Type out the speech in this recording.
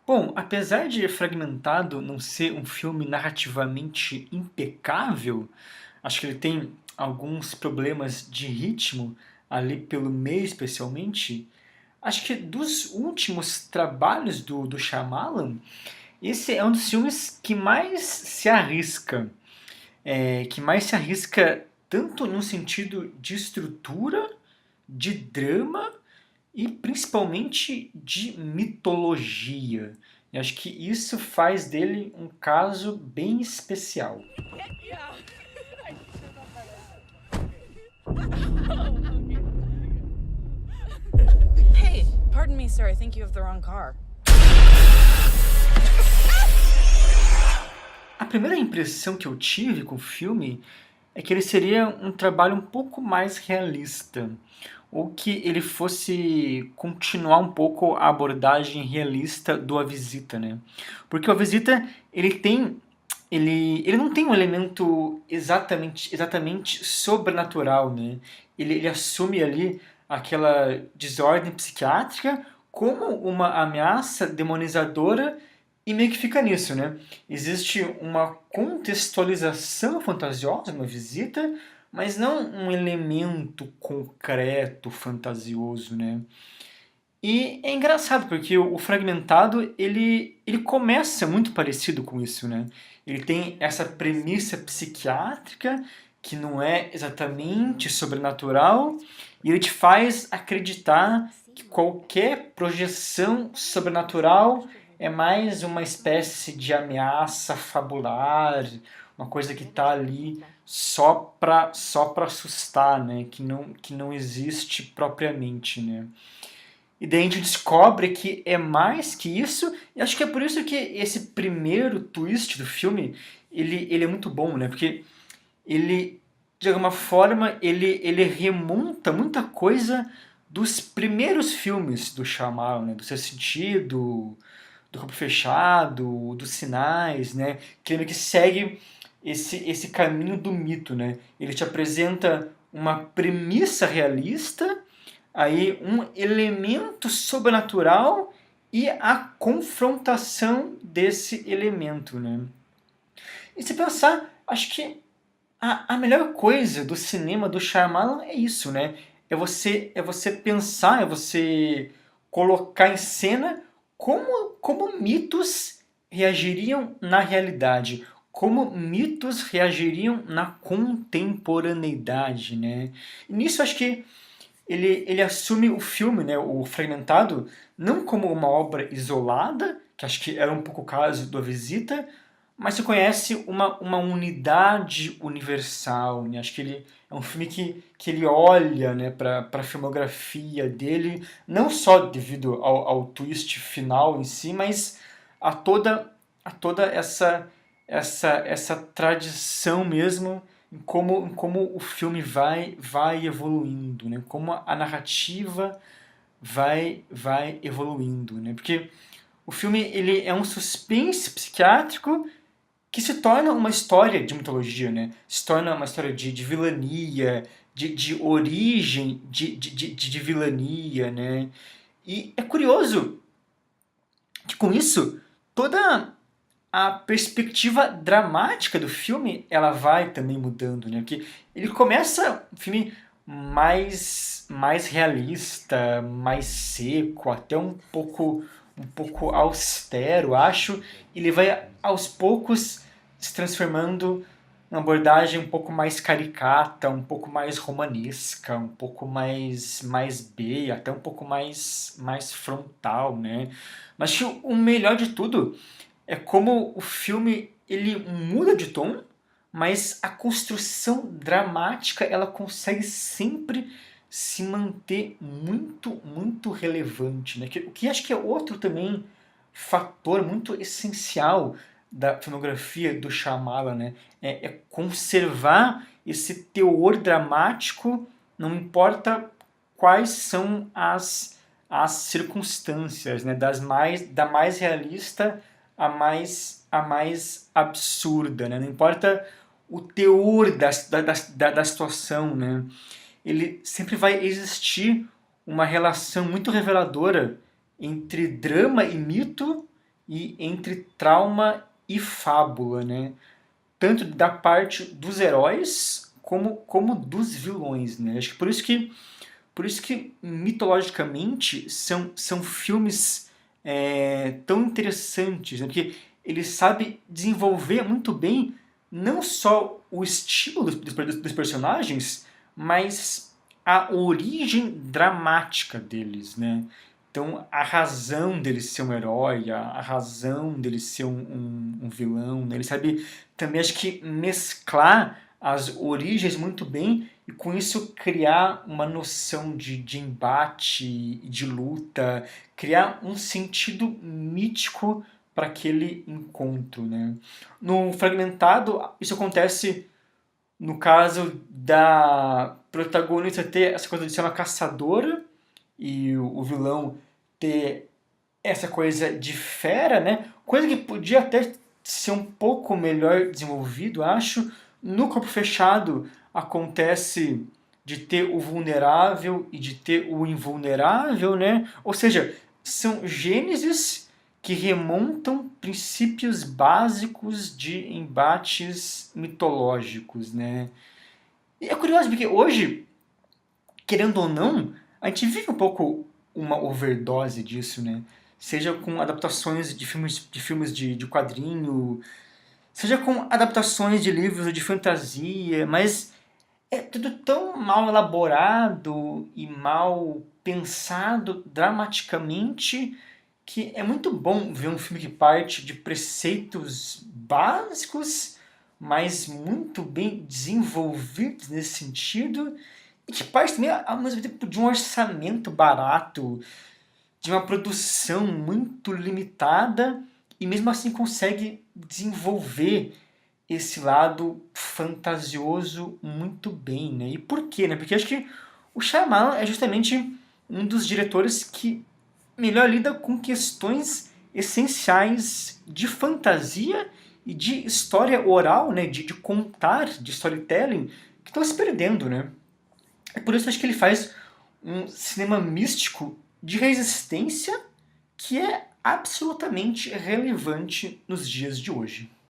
Bom, apesar de Fragmentado não ser um filme narrativamente impecável, acho que ele tem alguns problemas de ritmo, ali pelo meio especialmente. Acho que dos últimos trabalhos do Shyamalan, esse é um dos filmes que mais se arrisca. Que mais se arrisca tanto no sentido de estrutura, de drama e principalmente de mitologia. E acho que isso faz dele um caso bem especial. Yeah. I should have done that. Hey, pardon me, sir. I think you have the wrong car. A primeira impressão que eu tive com o filme é que ele seria um trabalho um pouco mais realista, ou que ele fosse continuar um pouco a abordagem realista do A Visita, né? Porque o A Visita, ele não tem um elemento exatamente sobrenatural, né? Ele assume ali aquela desordem psiquiátrica como uma ameaça demonizadora e meio que fica nisso, né? Existe uma contextualização fantasiosa na visita, mas não um elemento concreto fantasioso, né? E é engraçado porque o Fragmentado ele começa muito parecido com isso, né? Ele tem essa premissa psiquiátrica que não é exatamente sobrenatural e ele te faz acreditar que qualquer projeção sobrenatural é mais uma espécie de ameaça fabular, uma coisa que está ali só para assustar, né? Que não existe propriamente, né? E daí a gente descobre que é mais que isso, e acho que é por isso que esse primeiro twist do filme, ele é muito bom, né? Porque ele, de alguma forma, ele remonta muita coisa dos primeiros filmes do Shyamalan, né? Do Sexto Sentido, do Corpo Fechado, dos Sinais, né? Que ele que segue esse caminho do mito, né? Ele te apresenta uma premissa realista, aí um elemento sobrenatural e a confrontação desse elemento, né? E se pensar, acho que a melhor coisa do cinema do Shyamalan é isso, né? É você pensar, é você colocar em cena como mitos reagiriam na realidade, como mitos reagiriam na contemporaneidade, né? E nisso acho que ele assume o filme, né, o Fragmentado, não como uma obra isolada, que acho que era um pouco o caso do A Visita, mas se conhece uma unidade universal, né? Acho que ele é um filme que ele olha, né, para a filmografia dele, não só devido ao twist final em si, mas a toda essa tradição mesmo em como o filme vai evoluindo, né? Como a narrativa vai evoluindo, né? Porque o filme ele é um suspense psiquiátrico que se torna uma história de mitologia, né? Se torna uma história de vilania, de origem de vilania, né? E é curioso que com isso toda a perspectiva dramática do filme ela vai também mudando, né? Porque ele começa um filme mais realista, mais seco, até um pouco austero, acho, e ele vai aos poucos se transformando numa abordagem um pouco mais caricata, um pouco mais romanesca, um pouco mais B, até um pouco mais frontal, né? Mas acho que o melhor de tudo é como o filme ele muda de tom, mas a construção dramática ela consegue sempre se manter muito relevante, né? O que acho que é outro também fator muito essencial da filmografia do Shyamalan, né? É conservar esse teor dramático, não importa quais são as circunstâncias, né? Da mais realista a mais absurda, né? Não importa o teor da situação, né? Ele sempre vai existir uma relação muito reveladora entre drama e mito e entre trauma e fábula, né? Tanto da parte dos heróis como dos vilões, né? Acho que por isso que mitologicamente são filmes tão interessantes, né? Porque ele sabe desenvolver muito bem não só o estilo dos personagens, mas a origem dramática deles, né? Então, a razão dele ser um herói, a razão dele ser um vilão, né? Ele sabe também, acho que, mesclar as origens muito bem e com isso criar uma noção de embate e de luta, criar um sentido mítico para aquele encontro, né? No Fragmentado, isso acontece no caso da protagonista ter essa coisa de ser uma caçadora e o vilão ter essa coisa de fera, né? Coisa que podia até ser um pouco melhor desenvolvido, acho. No Corpo Fechado acontece de ter o vulnerável e de ter o invulnerável, né? Ou seja, são gênesis que remontam princípios básicos de embates mitológicos, né? E é curioso porque hoje, querendo ou não, a gente vive um pouco uma overdose disso, né? Seja com adaptações de quadrinho, seja com adaptações de livros de fantasia, mas é tudo tão mal elaborado e mal pensado dramaticamente que é muito bom ver um filme que parte de preceitos básicos, mas muito bem desenvolvidos nesse sentido, e que parte também, ao mesmo tempo, de um orçamento barato, de uma produção muito limitada, e mesmo assim consegue desenvolver esse lado fantasioso muito bem, né? E por quê, né? Porque acho que o Shyamalan é justamente um dos diretores que melhor lida com questões essenciais de fantasia e de história oral, né? De contar, de storytelling, que estão se perdendo, né? É por isso que acho que ele faz um cinema místico de resistência que é absolutamente relevante nos dias de hoje.